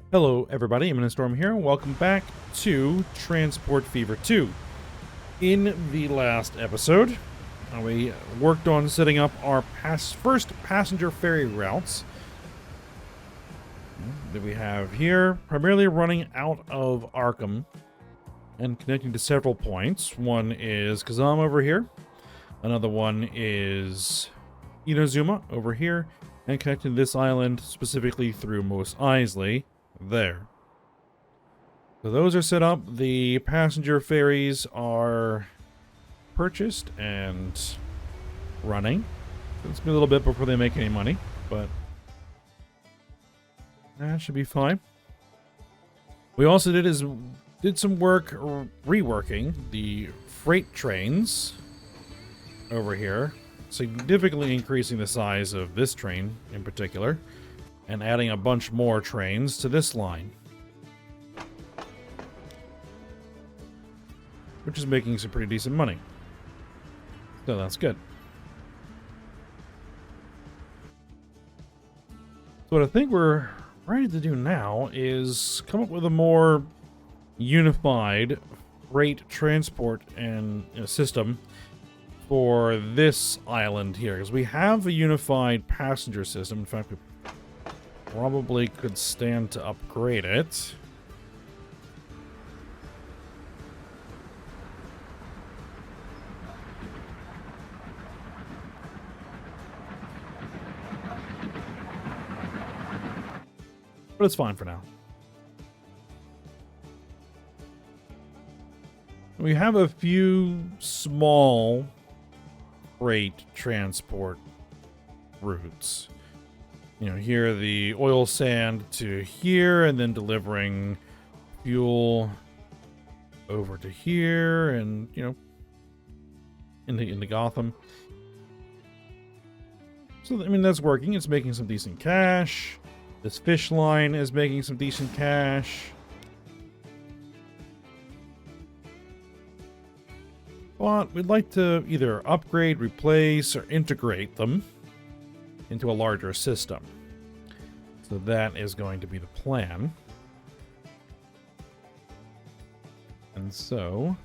Hello everybody, I'm Storm here. Welcome back to Transport Fever 2. In the last episode, we worked on setting up our first passenger ferry routes that we have here, primarily running out of Arkham and connecting to several points. One is Kazam over here, another one is Inazuma over here, and connecting to this island specifically through Mos Eisley there. So those are set up. The passenger ferries are purchased and running. It's been a little bit before they make any money, but that should be fine. We also did some work reworking the freight trains over here, significantly increasing the size of this train in particular, and adding a bunch more trains to this line, which is making some pretty decent money. So that's good. So what I think we're ready to do now is come up with a more unified freight transport and system for this island here, because we have a unified passenger system. In fact, we probably could stand to upgrade it. But it's fine for now. We have a few small freight transport routes. You know, here the oil sand to here, and then delivering fuel over to here, and you know, into Gotham. So I mean, that's working. It's making some decent cash. This fish line is making some decent cash. But we'd like to either upgrade, replace, or integrate them into a larger system. So that is going to be the plan. And so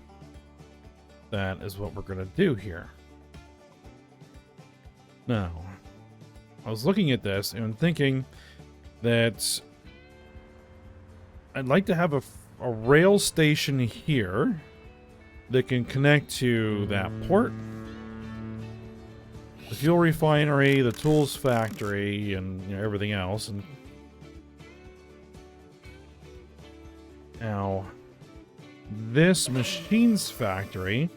that is what we're going to do here. Now, I was looking at this and thinking that I'd like to have a rail station here that can connect to that port, the fuel refinery, the tools factory, and you know, everything else. And now, this machines factory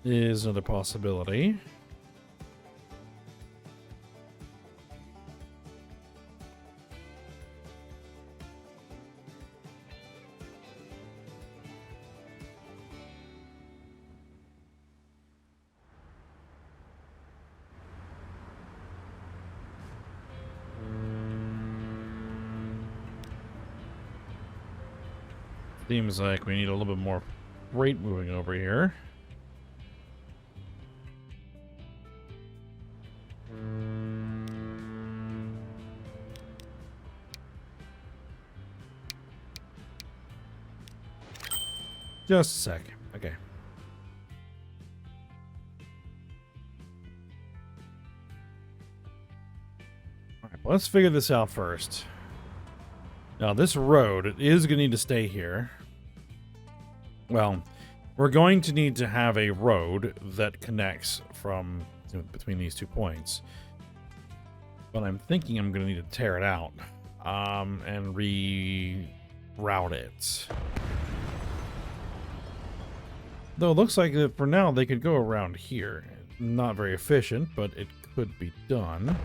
is another possibility. Seems like we need a little bit more freight moving over here. Just a sec. Okay. All right, let's figure this out first. Now, this road is going to need to stay here. Well, we're going to need to have a road that connects from between these 2 points. But I'm thinking I'm going to need to tear it out and reroute it. Though it looks like that for now they could go around here. Not very efficient, but it could be done.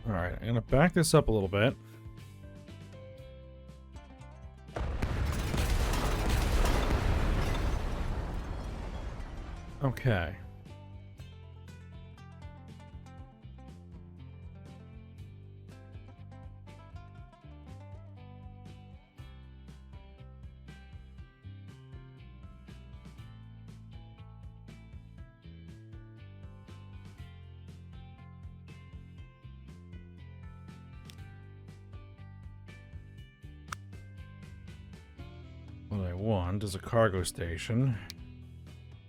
Alright, I'm going to back this up a little bit. Okay. What I want is a cargo station.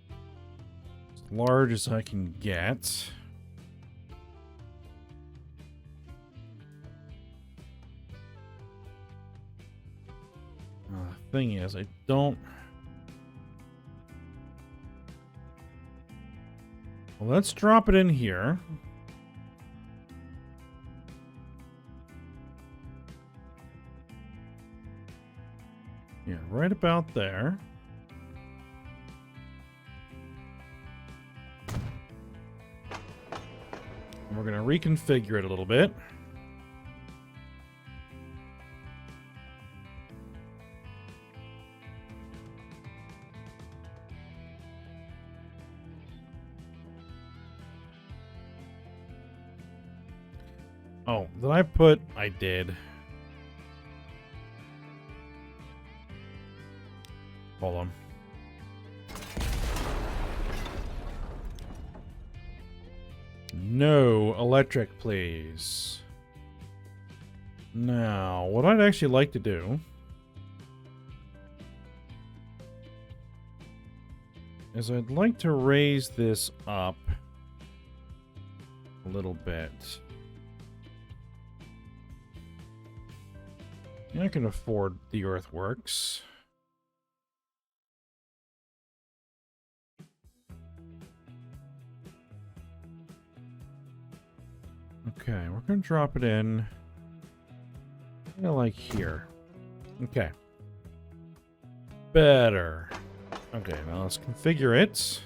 As large as I can get. Thing is, I don't... Well, let's drop it in here. Yeah, right about there. And we're going to reconfigure it a little bit. Oh, did I put... I did. Hold on. No electric, please. Now, what I'd actually like to do is I'd like to raise this up a little bit. I can afford the earthworks. Okay, we're going to drop it in. Like here. Okay. Better. Okay, now let's configure it.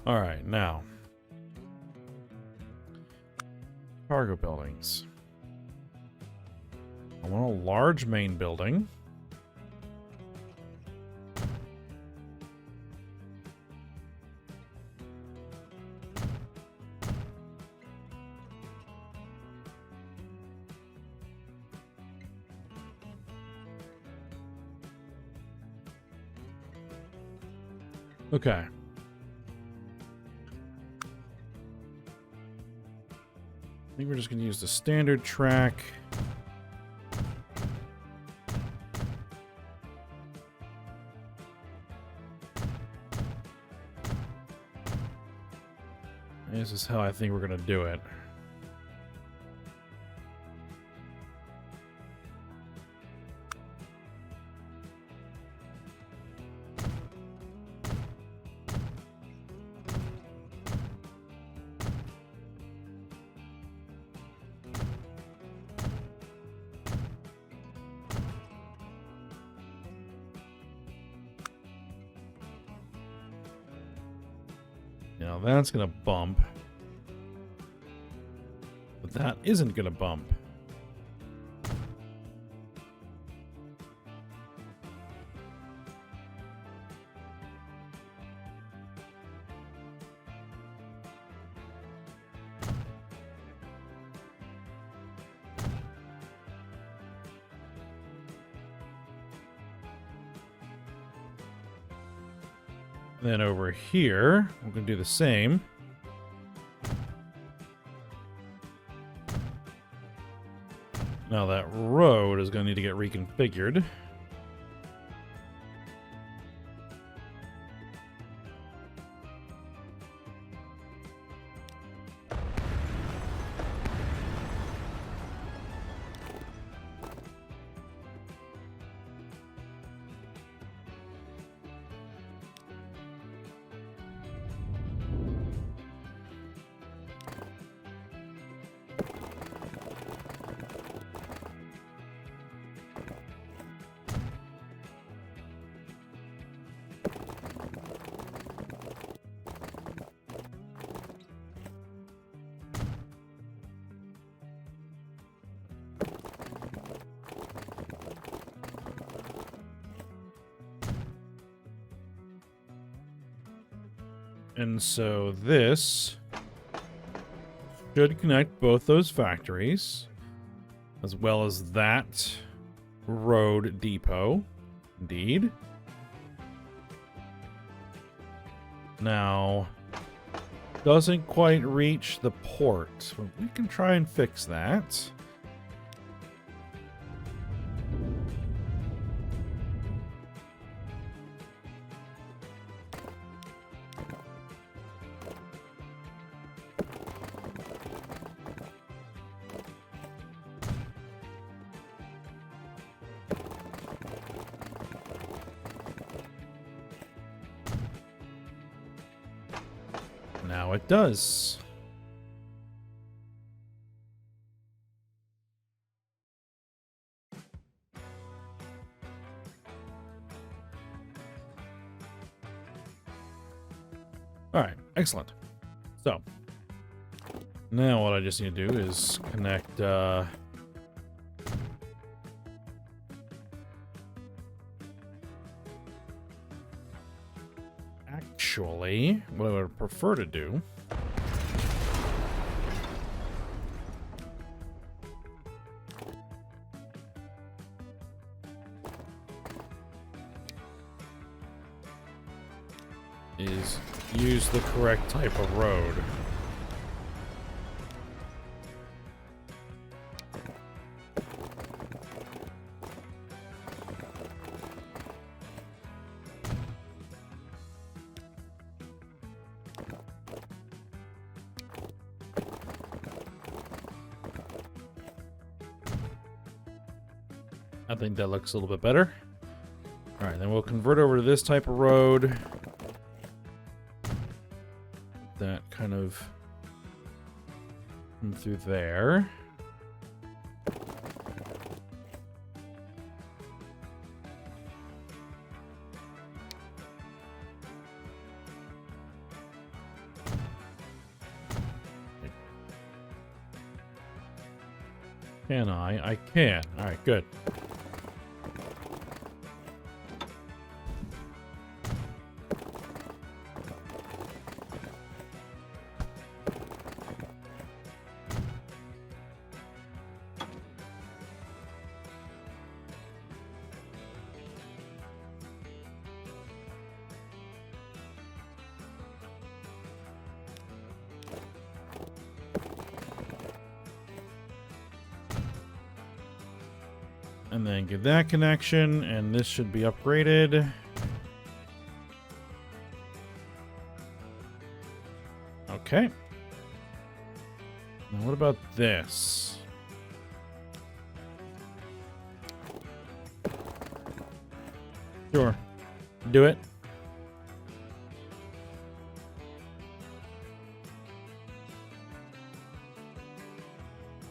All right, now. Cargo buildings. I want a large main building. Okay. I think we're just going to use the standard track. This is how I think we're going to do it. Now that's going to bump. But that isn't going to bump. Then over here, we're going to do the same. Now that road is going to need to get reconfigured. And so this should connect both those factories, as well as that road depot. Indeed. Now, doesn't quite reach the port. But we can try and fix that. Now it does. All right, excellent. So now what I just need to do is connect actually, what I would prefer to do is use the correct type of road. I think that looks a little bit better. All right, then we'll convert over to this type of road. That kind of come through there. Can I? I can. All right, good. And then give that connection, and this should be upgraded. Okay. Now what about this? Sure. Do it.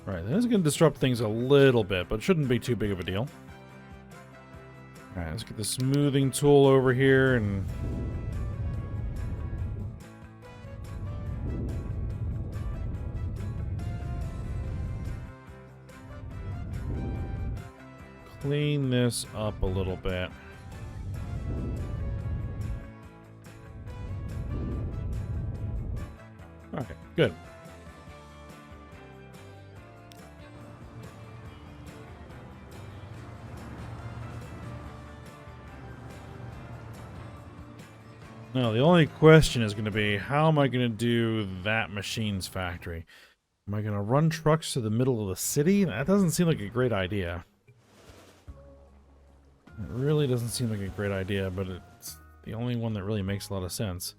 Right, that is going to disrupt things a little bit, but it shouldn't be too big of a deal. Alright, let's get the smoothing tool over here and... clean this up a little bit. Okay, good. Now, the only question is going to be, how am I going to do that machine's factory? Am I going to run trucks to the middle of the city? That doesn't seem like a great idea. It really doesn't seem like a great idea, but it's the only one that really makes a lot of sense.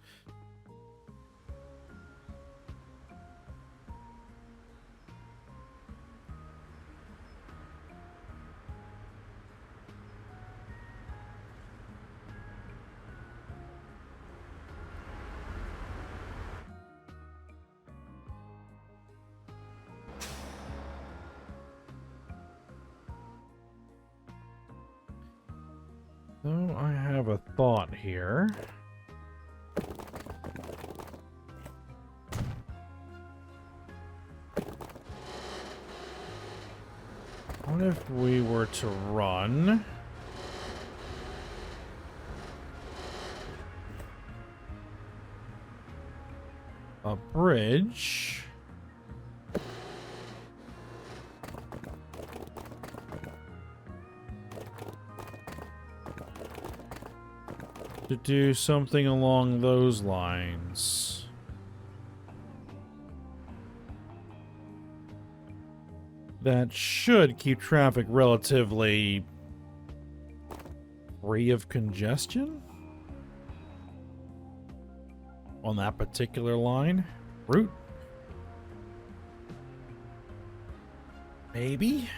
So I have a thought here. What if we were to run a bridge to do something along those lines? That should keep traffic relatively free of congestion on that particular line. Route? Maybe?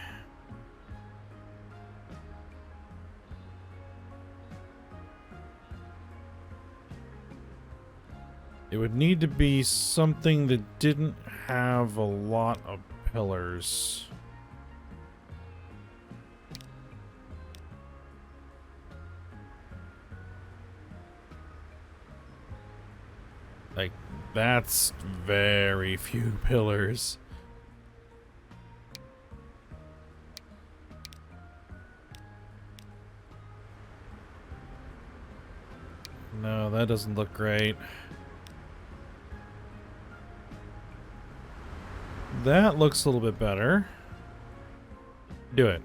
It would need to be something that didn't have a lot of pillars. Like, that's very few pillars. No, that doesn't look great. That looks a little bit better. Do it.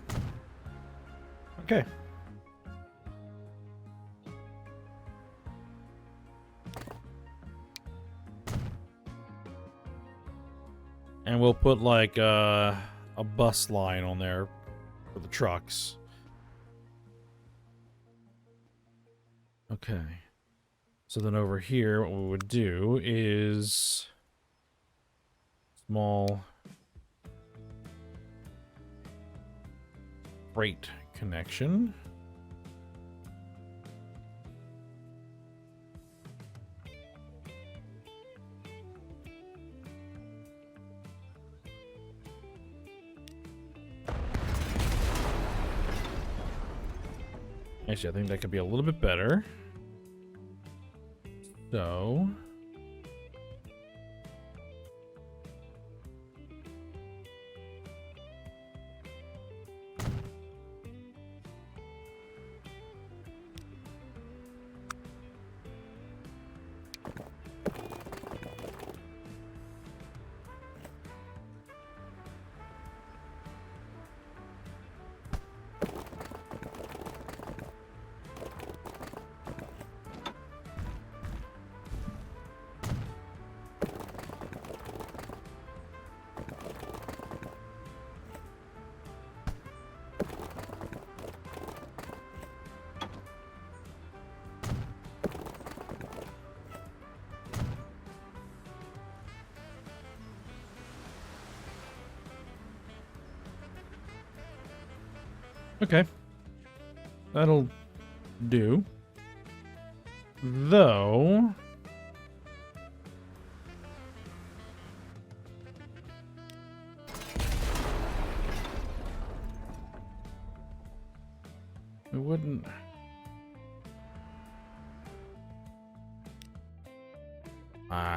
Okay. And we'll put like a bus line on there for the trucks. Okay. So then over here, what we would do is small freight connection. Actually, I think that could be a little bit better. So okay. That'll do. Though it wouldn't.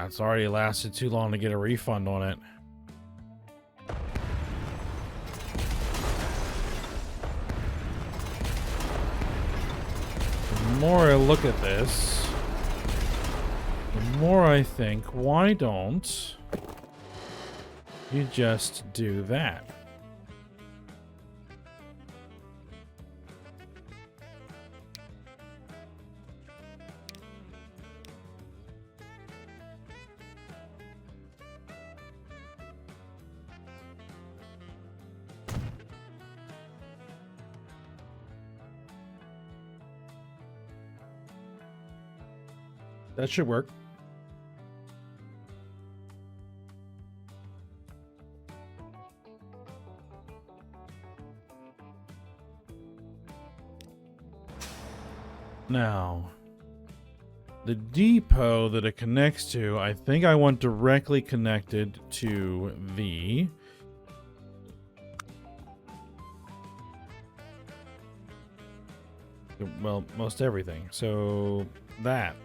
It's already lasted too long to get a refund on it. The more I look at this, the more I think, why don't you just do that? That should work. Now, the depot that it connects to, I think I want directly connected to the well, most everything. So that.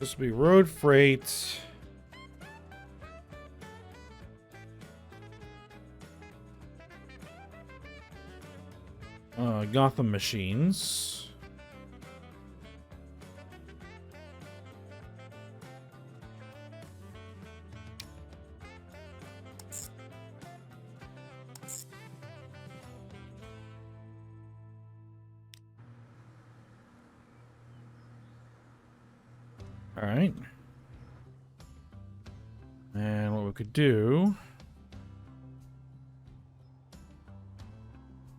This will be road freight. Gotham machines. All right. And what we could do...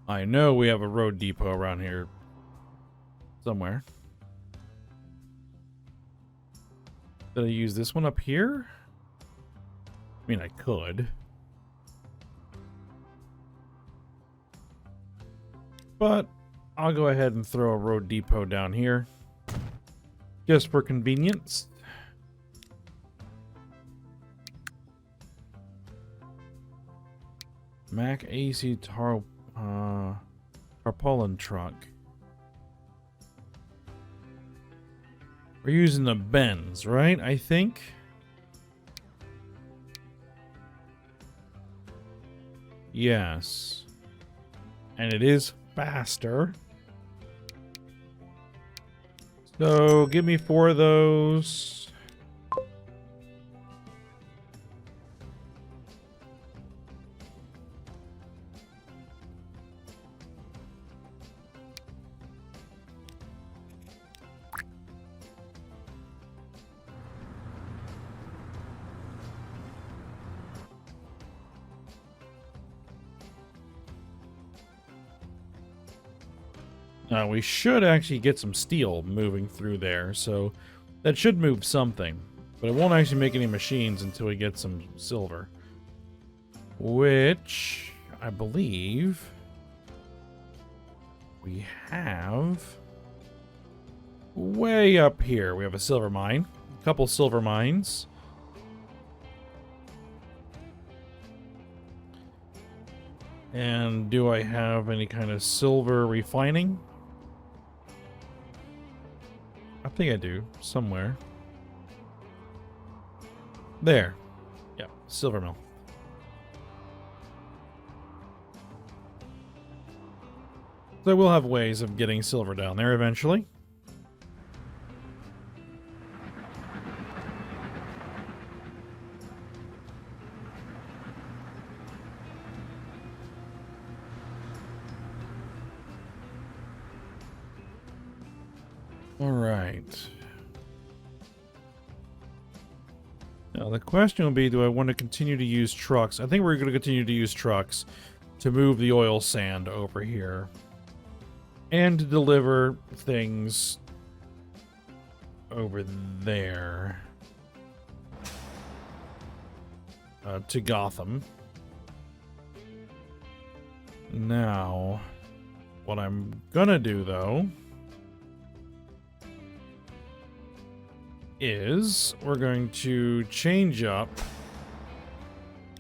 I know we have a road depot around here somewhere. Did I use this one up here? I mean, I could. But I'll go ahead and throw a road depot down here. Just for convenience. Mac AC tarpaulin truck. We're using the Benz, right? I think. Yes. And it is faster. So give me 4 of those. Now we should actually get some steel moving through there, so that should move something. But it won't actually make any machines until we get some silver. Which, I believe, we have way up here. We have a silver mine, a couple silver mines. And do I have any kind of silver refining? I think I do, somewhere. There. Yeah, silver mill. So we'll have ways of getting silver down there eventually. All right. Now the question will be, do I want to continue to use trucks? I think we're going to continue to use trucks to move the oil sand over here. And to deliver things over there. To Gotham. Now, what I'm gonna do though is we're going to change up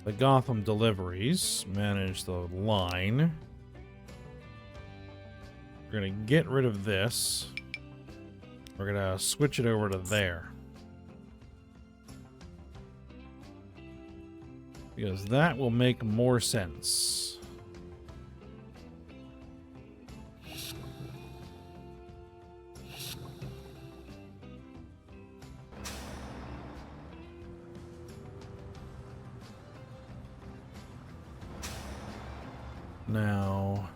the Gotham deliveries, manage the line. We're going to get rid of this. We're going to switch it over to there. Because that will make more sense. Now,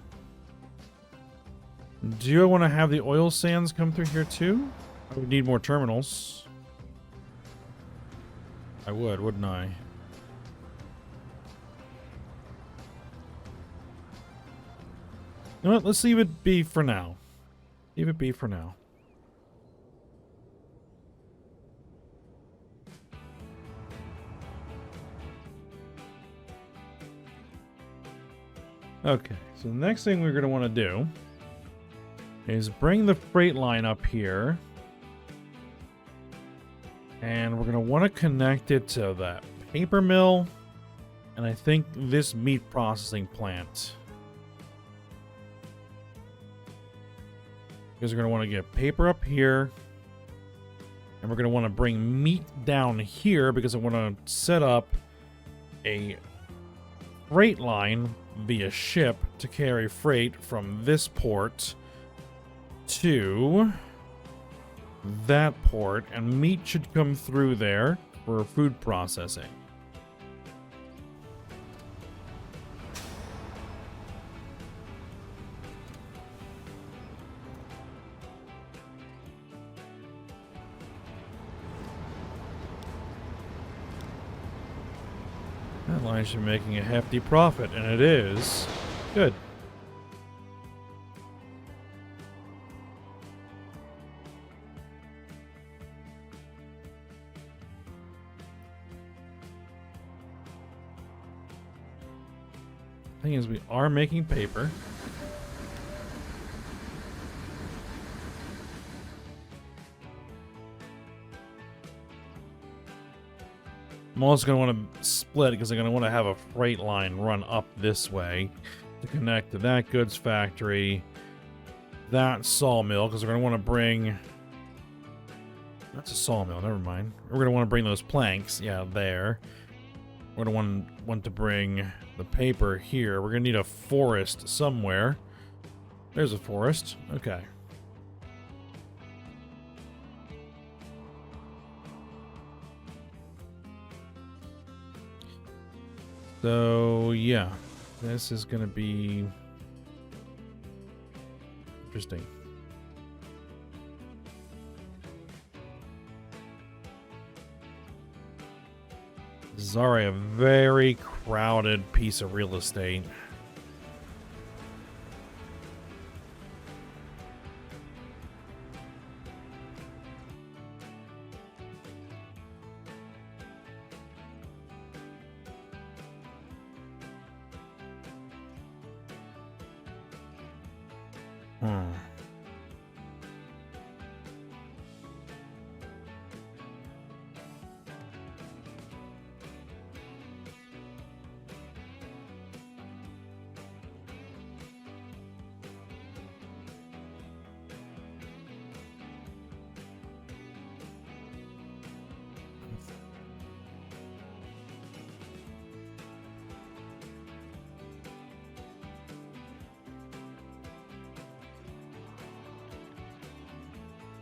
do I want to have the oil sands come through here too? I would need more terminals. I would, wouldn't I? You know what? Let's leave it be for now. Leave it be for now. Okay, so the next thing we're going to want to do is bring the freight line up here. And we're going to want to connect it to that paper mill. And I think this meat processing plant. Because we're going to want to get paper up here. And we're going to want to bring meat down here because I want to set up a freight line via ship to carry freight from this port to that port, and meat should come through there for food processing. line should be making a hefty profit, and it is. Good. Thing is, we are making paper. I'm also going to want to split because I'm going to want to have a freight line run up this way to connect to that goods factory, that sawmill, because we're going to want to bring... That's a sawmill, never mind. We're going to want to bring those planks, yeah, there. We're going to want to bring the paper here. We're going to need a forest somewhere. There's a forest. Okay. So, yeah. This is going to be interesting. This is already a very crowded piece of real estate.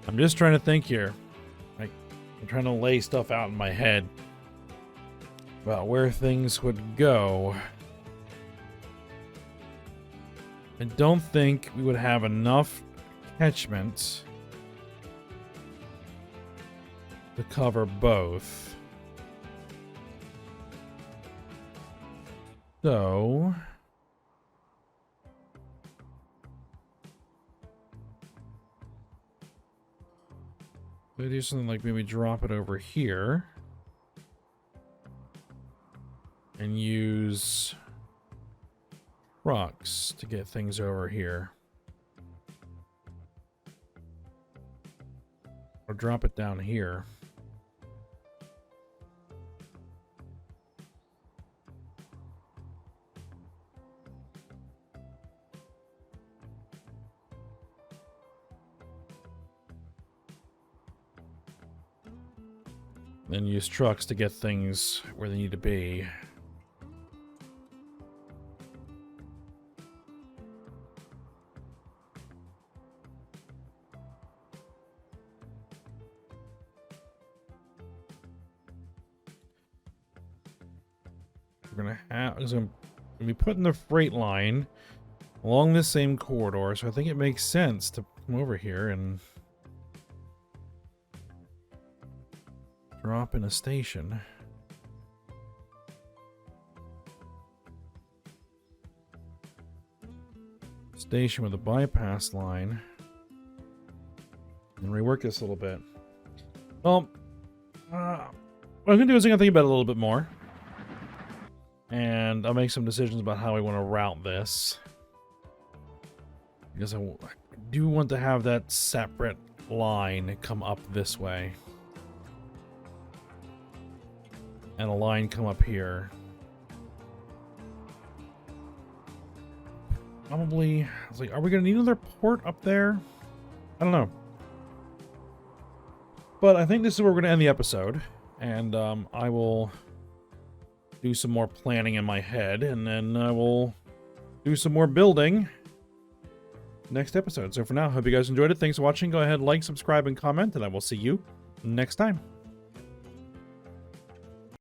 I'm just trying to think here. I'm trying to lay stuff out in my head about where things would go. I don't think we would have enough catchment to cover both. So... we do something like maybe drop it over here and use trucks to get things over here. Or drop it down here. Then use trucks to get things where they need to be. We're gonna be putting the freight line along this same corridor, so I think it makes sense to come over here and drop in a station. Station with a bypass line. And rework this a little bit. Well, what I'm going to do is I'm going to think about it a little bit more. And I'll make some decisions about how we want to route this. Because I do want to have that separate line come up this way. And a line come up here. Probably, I was like, are we going to need another port up there? I don't know. But I think this is where we're going to end the episode. And I will do some more planning in my head. And then I will do some more building next episode. So for now, hope you guys enjoyed it. Thanks for watching. Go ahead, like, subscribe, and comment. And I will see you next time.